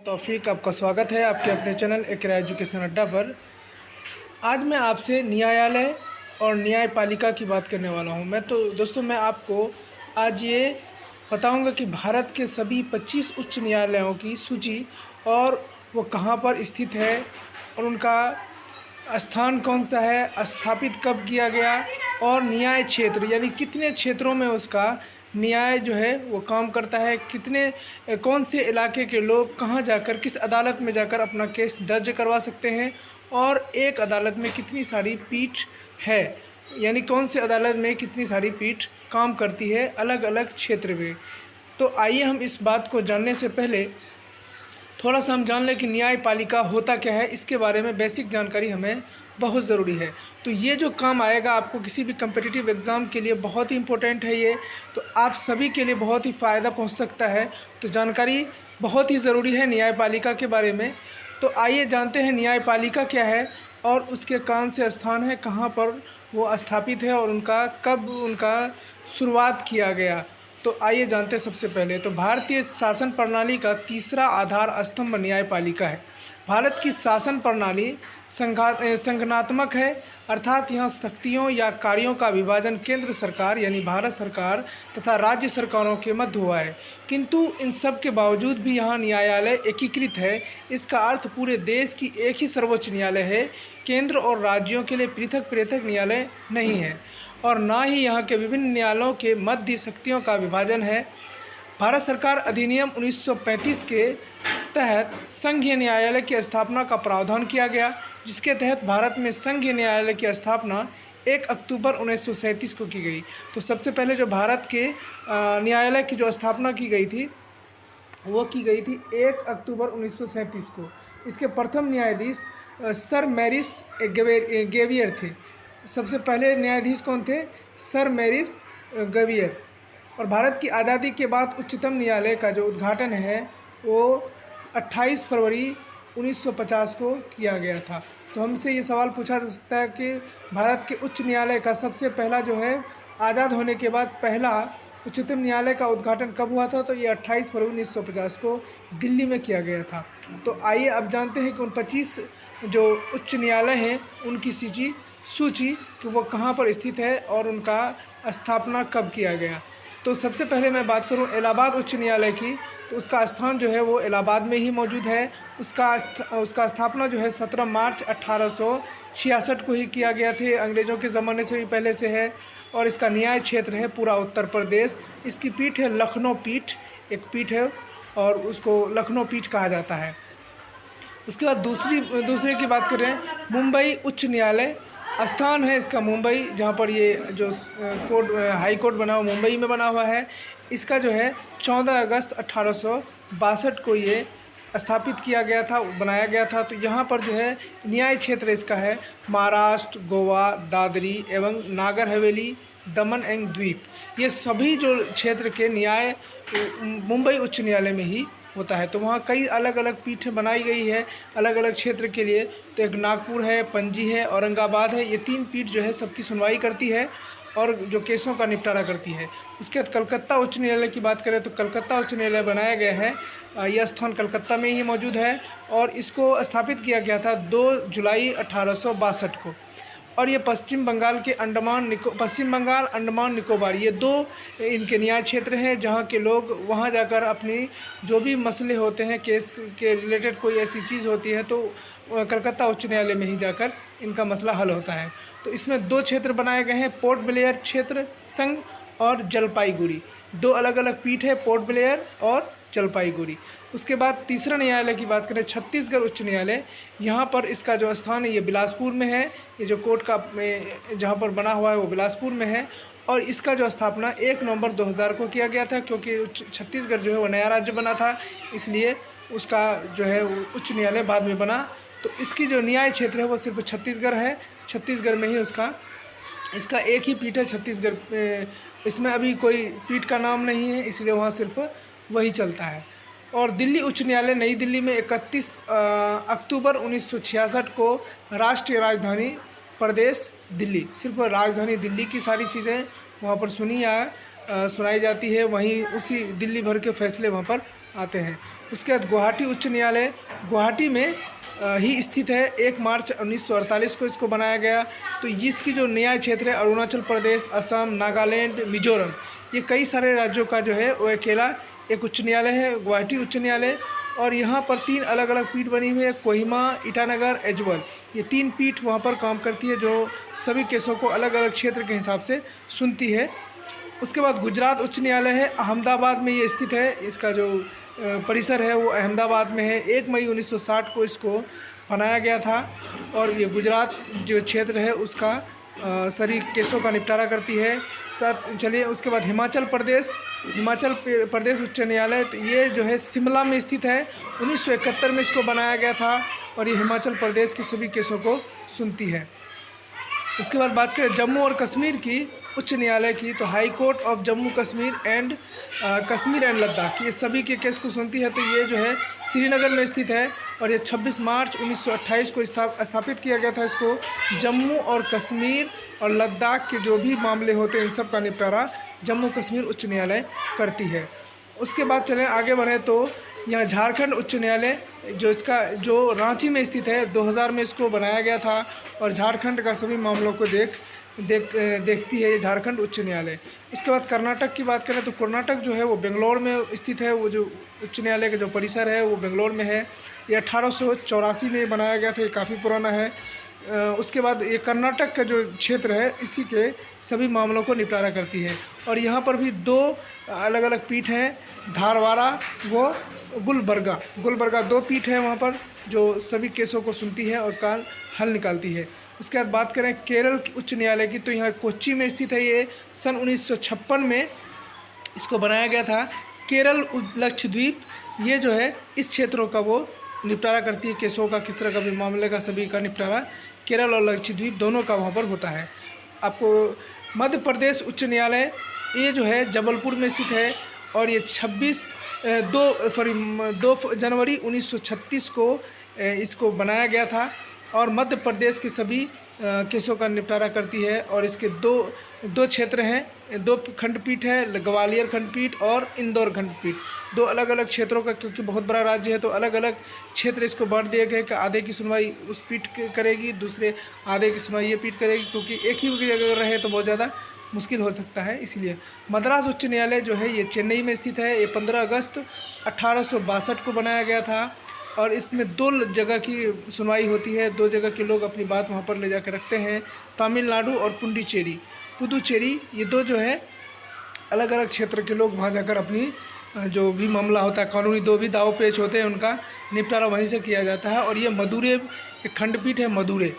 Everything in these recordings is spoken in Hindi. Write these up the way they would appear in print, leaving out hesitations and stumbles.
तौफीक, आपका स्वागत है आपके अपने चैनल इकरा एजुकेशन अड्डा पर। आज मैं आपसे न्यायालय और न्यायपालिका की बात करने वाला हूं। दोस्तों मैं आपको आज ये बताऊंगा कि भारत के सभी 25 उच्च न्यायालयों की सूची और वो कहां पर स्थित है और उनका स्थान कौन सा है, स्थापित कब किया गया और न्याय क्षेत्र यानी कितने क्षेत्रों में उसका न्याय जो है वो काम करता है, कौन से इलाके के लोग कहाँ जाकर किस अदालत में जाकर अपना केस दर्ज करवा सकते हैं और एक अदालत में कितनी सारी पीठ है, यानी कौन से अदालत में कितनी सारी पीठ काम करती है अलग अलग क्षेत्र में। तो आइए हम इस बात को जानने से पहले थोड़ा सा हम जान लें कि न्यायपालिका होता क्या है। इसके बारे में बेसिक जानकारी हमें बहुत ज़रूरी है। तो ये जो काम आएगा आपको किसी भी कम्पिटिटिव एग्ज़ाम के लिए बहुत ही इम्पोर्टेंट है ये, तो आप सभी के लिए बहुत ही फ़ायदा पहुंच सकता है। तो जानकारी बहुत ही ज़रूरी है न्यायपालिका के बारे में। तो आइए जानते हैं न्यायपालिका क्या है और उसके कौन से स्थान है, कहाँ पर वो स्थापित है और कब उनका शुरुआत किया गया। तो आइए जानते हैं। सबसे पहले तो भारतीय शासन प्रणाली का तीसरा आधार स्तंभ न्यायपालिका है। भारत की शासन प्रणाली संगठनात्मक है, अर्थात यहाँ शक्तियों या कार्यों का विभाजन केंद्र सरकार यानी भारत सरकार तथा राज्य सरकारों के मध्य हुआ है, किंतु इन सब के बावजूद भी यहाँ न्यायालय एकीकृत है। इसका अर्थ पूरे देश की एक ही सर्वोच्च न्यायालय है, केंद्र और राज्यों के लिए पृथक पृथक न्यायालय नहीं है और ना ही यहाँ के विभिन्न न्यायालयों के मध्य शक्तियों का विभाजन है। भारत सरकार अधिनियम 1935 के तहत संघीय न्यायालय की स्थापना का प्रावधान किया गया, जिसके तहत भारत में संघीय न्यायालय की स्थापना 1 अक्टूबर 1937 को की गई। तो सबसे पहले जो भारत के न्यायालय की जो स्थापना की गई थी वो की गई थी 1 अक्टूबर 1937 को। इसके प्रथम न्यायाधीश सर मैरिस गेवियर थे। सबसे पहले न्यायाधीश कौन थे? सर मैरिस गेवियर। और भारत की आज़ादी के बाद उच्चतम न्यायालय का जो उद्घाटन है वो 28 फरवरी 1950 को किया गया था। तो हमसे ये सवाल पूछा जा सकता है कि भारत के उच्च न्यायालय का सबसे पहला जो है आज़ाद होने के बाद पहला उच्चतम न्यायालय का उद्घाटन कब हुआ था? तो ये 28 फरवरी 1950 को दिल्ली में किया गया था। तो आइए अब जानते हैं कि उन 25 जो उच्च न्यायालय हैं उनकी सूची कि वो कहाँ पर स्थित है और उनका स्थापना कब किया गया। तो सबसे पहले मैं बात करूं इलाहाबाद उच्च न्यायालय की, तो उसका स्थान जो है वो इलाहाबाद में ही मौजूद है। उसका स्थापना जो है 17 मार्च 1866 को ही किया गया थे, अंग्रेज़ों के ज़माने से भी पहले से है। और इसका न्याय क्षेत्र है पूरा उत्तर प्रदेश। इसकी पीठ है लखनऊ पीठ, एक पीठ है और उसको लखनऊ पीठ कहा जाता है। उसके बाद दूसरे की बात करें मुंबई उच्च न्यायालय, स्थान है इसका मुंबई, जहाँ पर ये जो हाई कोर्ट बना हुआ मुंबई में बना हुआ है। इसका जो है 14 अगस्त 1862 को ये स्थापित किया गया था, बनाया गया था। तो यहाँ पर जो है न्याय क्षेत्र इसका है महाराष्ट्र, गोवा, दादरी एवं नागर हवेली, दमन एवं द्वीप। ये सभी जो क्षेत्र के न्याय मुंबई उच्च न्यायालय में ही होता है। तो वहाँ कई अलग अलग पीठें बनाई गई है अलग अलग क्षेत्र के लिए। तो एक नागपुर है, पणजी है, औरंगाबाद है। ये 3 पीठ जो है सबकी सुनवाई करती है और जो केसों का निपटारा करती है। उसके बाद कलकत्ता उच्च न्यायालय की बात करें तो कलकत्ता उच्च न्यायालय बनाया गया है, यह स्थान कलकत्ता में ही मौजूद है और इसको स्थापित किया गया था 2 जुलाई 1862 को। और ये पश्चिम बंगाल अंडमान निकोबार, ये 2 इनके न्याय क्षेत्र हैं जहाँ के लोग वहाँ जाकर अपनी जो भी मसले होते हैं केस के रिलेटेड कोई ऐसी चीज़ होती है तो कलकत्ता उच्च न्यायालय में ही जाकर इनका मसला हल होता है। तो इसमें 2 क्षेत्र बनाए गए हैं, पोर्ट ब्लेयर क्षेत्र संघ और जलपाईगुड़ी। 2 अलग अलग पीठ है, पोर्ट ब्लेयर और जलपाईगुड़ी। उसके बाद तीसरा न्यायालय की बात करें छत्तीसगढ़ उच्च न्यायालय, यहाँ पर इसका जो स्थान है ये बिलासपुर में है। ये जो कोर्ट का जहाँ पर बना हुआ है वो बिलासपुर में है और इसका जो स्थापना 1 नवंबर 2000 को किया गया था, क्योंकि छत्तीसगढ़ जो है वो नया राज्य बना था, इसलिए उसका जो है उच्च न्यायालय बाद में बना। तो इसकी जो न्याय क्षेत्र है वो सिर्फ छत्तीसगढ़ है, छत्तीसगढ़ में ही इसका एक ही पीठ है छत्तीसगढ़। इसमें अभी कोई पीठ का नाम नहीं है, इसलिए वहाँ सिर्फ वही चलता है। और दिल्ली उच्च न्यायालय नई दिल्ली में 31 अक्टूबर 1966 को राष्ट्रीय राजधानी प्रदेश दिल्ली, सिर्फ राजधानी दिल्ली की सारी चीज़ें वहाँ पर सुनाई जाती है, वहीं उसी दिल्ली भर के फैसले वहाँ पर आते हैं। उसके बाद गुवाहाटी उच्च न्यायालय गुवाहाटी में ही स्थित है। 1 मार्च 1948 को इसको बनाया गया। तो इसकी जो न्याय क्षेत्र है अरुणाचल प्रदेश, असम, नागालैंड, मिजोरम, ये कई सारे राज्यों का जो है वो अकेला एक उच्च न्यायालय है, गुवाहाटी उच्च न्यायालय। और यहाँ पर 3 अलग अलग पीठ बनी हुई है, कोहिमा, ईटानगर, एजवल। ये 3 पीठ वहाँ पर काम करती है, जो सभी केसों को अलग अलग क्षेत्र के हिसाब से सुनती है। उसके बाद गुजरात उच्च न्यायालय है, अहमदाबाद में ये स्थित है। इसका जो परिसर है वो अहमदाबाद में है। 1 मई 1960 को इसको बनाया गया था और ये गुजरात जो क्षेत्र है उसका सारी केसों का निपटारा करती है। सर चलिए, उसके बाद हिमाचल प्रदेश उच्च न्यायालय, तो ये जो है शिमला में स्थित है। 1971 में इसको बनाया गया था और ये हिमाचल प्रदेश के सभी केसों को सुनती है। उसके बाद बात करें जम्मू और कश्मीर की उच्च न्यायालय की, तो high court of Jammu Kashmir and Ladakh, ये सभी के केस को सुनती है। तो ये जो है श्रीनगर में स्थित है और ये 26 मार्च 1928 को स्थापित किया गया था। इसको जम्मू और कश्मीर और लद्दाख के जो भी मामले होते हैं इन सब का निपटारा जम्मू कश्मीर उच्च न्यायालय करती है। उसके बाद चलें आगे बढ़ें तो यहाँ झारखंड उच्च न्यायालय जो रांची में स्थित है, 2000 में इसको बनाया गया था और झारखंड का सभी मामलों को देखती है ये झारखंड उच्च न्यायालय। उसके बाद कर्नाटक की बात करें तो कर्नाटक जो है वो बेंगलोर में स्थित है। वो जो उच्च न्यायालय का जो परिसर है वो बेंगलोर में है। ये 1884 में बनाया गया था, ये काफ़ी पुराना है। उसके बाद ये कर्नाटक का जो क्षेत्र है इसी के सभी मामलों को निपटारा करती है। और यहाँ पर भी 2 अलग अलग पीठ हैं, धारवाड़ा वो गुलबर्गा 2 पीठ है वहाँ पर, जो सभी केसों को सुनती है और उसका हल निकालती है। उसके बाद बात करें केरल उच्च न्यायालय की, तो यहाँ कोच्चि में स्थित है। ये सन 1956 में इसको बनाया गया था। केरल लक्षद्वीप ये जो है इस क्षेत्रों का वो निपटारा करती है, केसों का, किस तरह का भी मामले का सभी का निपटारा केरल और लक्षद्वीप दोनों का वहाँ पर होता है। आपको मध्य प्रदेश उच्च न्यायालय ये जो है जबलपुर में स्थित है और ये 2 जनवरी 1936 को इसको बनाया गया था और मध्य प्रदेश के सभी केसों का निपटारा करती है। और इसके दो क्षेत्र हैं, 2 खंडपीठ है, ग्वालियर खंडपीठ और इंदौर खंडपीठ। 2 अलग अलग क्षेत्रों का, क्योंकि बहुत बड़ा राज्य है तो अलग अलग क्षेत्र इसको बांट दिए गए कि आधे की सुनवाई उस पीठ करेगी, दूसरे आधे की सुनवाई ये पीठ करेगी, क्योंकि एक ही जगह रहे तो बहुत ज़्यादा मुश्किल हो सकता है। इसलिए मद्रास उच्च न्यायालय जो है ये चेन्नई में स्थित है। ये 15 अगस्त 1862 को बनाया गया था और इसमें 2 जगह की सुनवाई होती है। 2 जगह के लोग अपनी बात वहाँ पर ले जाकर रखते हैं, तमिलनाडु और पुडुचेरी। ये 2 जो है अलग अलग क्षेत्र के लोग वहाँ जाकर अपनी जो भी मामला होता है, कानूनी 2 भी दाव पेच होते हैं, उनका निपटारा वहीं से किया जाता है। और ये मदुरै एक खंडपीठ है, मदुरै।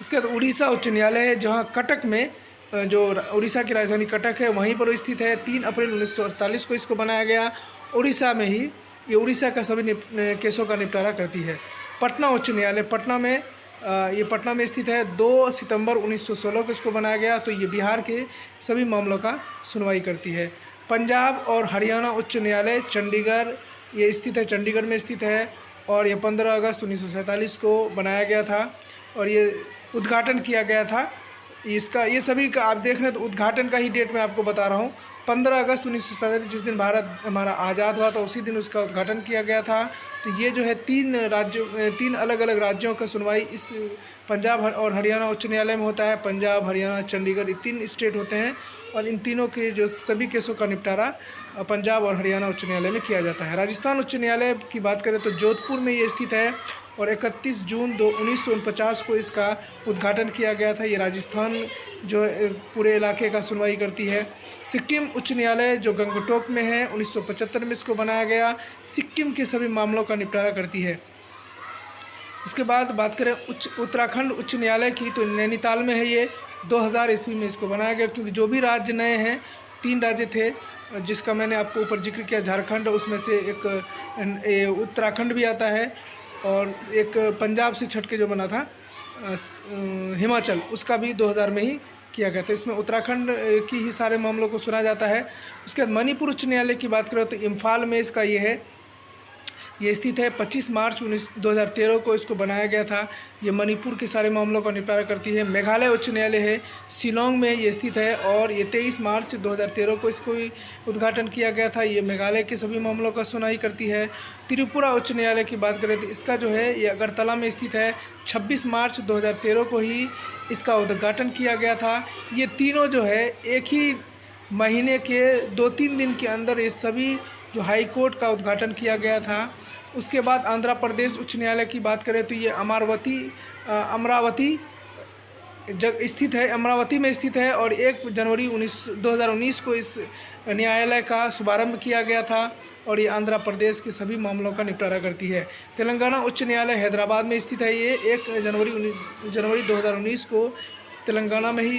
उसके बाद उड़ीसा उच्च न्यायालय है, जहाँ कटक में, जो उड़ीसा की राजधानी कटक है वहीं पर स्थित है। 3 अप्रैल 1948 को इसको बनाया गया। उड़ीसा में ही ये उड़ीसा का सभी केसों का निपटारा करती है। पटना उच्च न्यायालय पटना में स्थित है। 2 सितंबर 1916 को इसको बनाया गया। तो ये बिहार के सभी मामलों का सुनवाई करती है। पंजाब और हरियाणा उच्च न्यायालय चंडीगढ़ ये स्थित है, चंडीगढ़ में स्थित है और ये 15 अगस्त 1947 को बनाया गया था और ये उद्घाटन किया गया था। ये सभी का आप देख रहे हैं तो उद्घाटन का ही डेट मैं आपको बता रहा हूँ। 15 अगस्त 1947 जिस दिन भारत हमारा आज़ाद हुआ था उसी दिन उसका उद्घाटन किया गया था। तो ये जो है 3 अलग अलग राज्यों का सुनवाई इस पंजाब और हरियाणा उच्च न्यायालय में होता है। पंजाब, हरियाणा, चंडीगढ़ ये 3 स्टेट होते हैं और इन तीनों के जो सभी केसों का निपटारा पंजाब और हरियाणा उच्च न्यायालय में किया जाता है। राजस्थान उच्च न्यायालय की बात करें तो जोधपुर में ये स्थित है और 31 जून 1949 को इसका उद्घाटन किया गया था। ये राजस्थान जो पूरे इलाके का सुनवाई करती है। सिक्किम उच्च न्यायालय जो गंगटोक में है, 1975 में इसको बनाया गया, सिक्किम के सभी मामलों का निपटारा करती है। उसके बाद बात करें उत्तराखंड उच्च न्यायालय की, तो नैनीताल में है। ये 2000 ईस्वी में इसको बनाया गया, क्योंकि जो भी राज्य नए हैं, 3 राज्य थे जिसका मैंने आपको ऊपर जिक्र किया, झारखंड, उसमें से एक उत्तराखंड भी आता है और एक पंजाब से छट के जो बना था हिमाचल, उसका भी 2000 में ही किया गया था। इसमें उत्तराखंड की ही सारे मामलों को सुना जाता है। उसके बाद मणिपुर उच्च न्यायालय की बात करें तो इम्फाल में इसका ये है। ये स्थित है 25 मार्च 2013 को इसको बनाया गया था। ये मणिपुर के सारे मामलों का निपटारा करती है। मेघालय उच्च न्यायालय है, शिलोंग में ये स्थित है और ये 23 मार्च 2013 को इसको उद्घाटन किया गया था। ये मेघालय के सभी मामलों का सुनवाई करती है। त्रिपुरा उच्च न्यायालय की बात करें तो इसका जो है ये अगरतला में स्थित है। 26 मार्च 2013 को ही इसका उद्घाटन किया गया था। ये तीनों जो है एक ही महीने के 2-3 दिन के अंदर ये सभी जो हाई कोर्ट का उद्घाटन किया गया था। उसके बाद आंध्र प्रदेश उच्च न्यायालय की बात करें तो ये अमरावती स्थित है, अमरावती में स्थित है और 1 जनवरी 2019 को इस न्यायालय का शुभारंभ किया गया था और ये आंध्र प्रदेश के सभी मामलों का निपटारा करती है। तेलंगाना उच्च न्यायालय हैदराबाद में स्थित है। ये 1 जनवरी 2019 को तेलंगाना में ही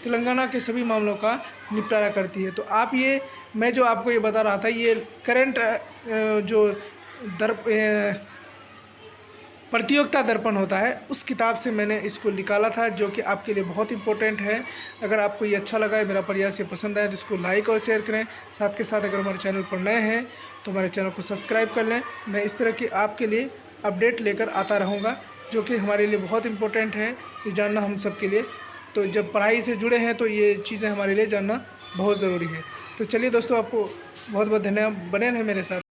तेलंगाना के सभी मामलों का निपटारा करती है। तो आप ये मैं जो आपको ये बता रहा था, ये करंट जो प्रतियोगिता दर्पण होता है उस किताब से मैंने इसको निकाला था, जो कि आपके लिए बहुत इंपॉर्टेंट है। अगर आपको ये अच्छा लगा है, मेरा प्रयास ये पसंद आया तो इसको लाइक और शेयर करें। साथ के साथ अगर हमारे चैनल पर नए हैं तो हमारे चैनल को सब्सक्राइब कर लें। मैं इस तरह की आपके लिए अपडेट लेकर आता रहूँगा, जो कि हमारे लिए बहुत इंपॉर्टेंट है ये जानना हम सब के लिए। तो जब पढ़ाई से जुड़े हैं तो ये चीज़ें हमारे लिए जानना बहुत ज़रूरी है। तो चलिए दोस्तों, आपको बहुत बहुत धन्यवाद, बने रहें मेरे साथ।